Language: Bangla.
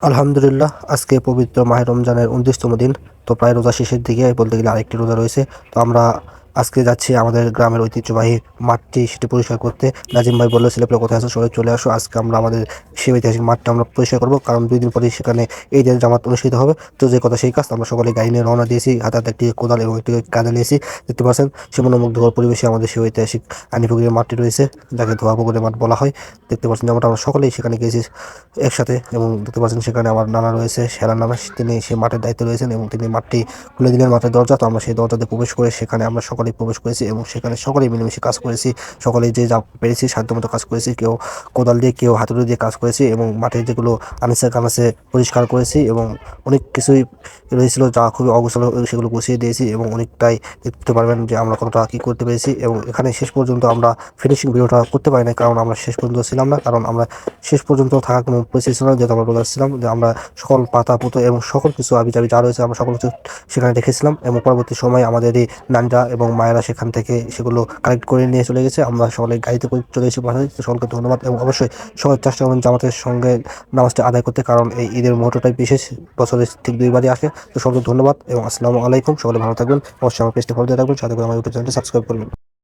আলহামদুলিল্লাহ, আজকে পবিত্র মাহে রমজানের 29তম দিন। তো প্রায় রোজা শেষের দিকে, বলতে গেলে আরেকটি রোজা রয়েছে। তো আমরা আজকে যাচ্ছি আমাদের গ্রামের ঐতিহ্যবাহী মাঠটি, সেটি পরিষ্কার করতে। নাজিম ভাই বললো, ছেলেপেলে কোথায় আছো, সবাই চলে আসো, আজকে আমরা আমাদের সেই ঐতিহাসিক মাঠটা আমরা পরিষ্কার করবো, কারণ 2 দিন পরে সেখানে ঈদের জামাত অনুষ্ঠিত হবে। তো যে কথা সেই কাজ, আমরা সকলে গাড়ি নিয়ে রওনা দিয়েছি, হাতে হাতে একটি কোদাল এবং একটি কাঁদা নিয়েছি। দেখতে পাচ্ছেন সে মনোমুগ্ধকর পরিবেশে আমাদের সেই ঐতিহাসিক আনিপুকুরের মাঠটি রয়েছে, যাকে ধোয়া পুকুরের মাঠ বলা হয়। দেখতে পাচ্ছেন যেমনটা আমরা সকলেই সেখানে গিয়েছি একসাথে, এবং দেখতে পাচ্ছেন সেখানে আমার নানা রয়েছে, সেরা নানা, তিনি সেই মাঠের দায়িত্বে রয়েছেন এবং তিনি মাঠটি খুলে দিলেন, মাঠের দরজা। তো আমরা সেই দরজাতে প্রবেশ করে সেখানে আমরা সকলেই প্রবেশ করেছি এবং সেখানে সকলেই মিলেমিশে কাজ করেছি। সকলেই যে যা পেরেছি সাধ্যমতো কাজ করেছি, কেউ কোদাল দিয়ে, কেউ হাতুড়ি দিয়ে কাজ করেছি, এবং মাঠের যেগুলো আনাচে কানাচে পরিষ্কার করেছি, এবং অনেক কিছুই রয়েছিল যা খুবই অগোছালো, সেগুলো গুছিয়ে দিয়েছি, এবং অনেকটাই দেখতে পারবেন যে আমরা কতটা কী করতে পেরেছি। এবং এখানে শেষ পর্যন্ত আমরা ফিনিশিং ভিডিওটা করতে পারি না, কারণ আমরা শেষ পর্যন্ত ছিলাম না, কারণ আমরা শেষ পর্যন্ত থাকার কোনো পরিস্থিতি ছিল না, যেহেতু আমরা রোজা ছিলাম। যে আমরা সকল পাতা পুতো এবং সকল কিছু আবিজাবি যা রয়েছে আমরা সকল কিছু সেখানে রেখেছিলাম, এবং পরবর্তী সময় আমাদের এই নানিরা এবং মায়েরা সেখান থেকে সেগুলো কালেক্ট করে নিয়ে চলে গেছে। আমরা সকলে গাড়িতে করে চলে এসে বাসায়। তো সকলকে ধন্যবাদ, এবং অবশ্যই সবাই চেষ্টা করবেন জামাতের সঙ্গে নামাজটা আদায় করতে, কারণ এই ঈদের মুহূর্তটাই বিশেষ, বছরে ঠিক 2বারই আসে। তো সকলকে ধন্যবাদ এবং আসসালামু আলাইকুম। সকলে ভালো থাকবেন, অবশ্যই আমার পেজটা ফলো দিয়ে রাখবেন, সাথে করে আমার ইউটিউব চ্যানেলটি সাবস্ক্রাইব করবেন।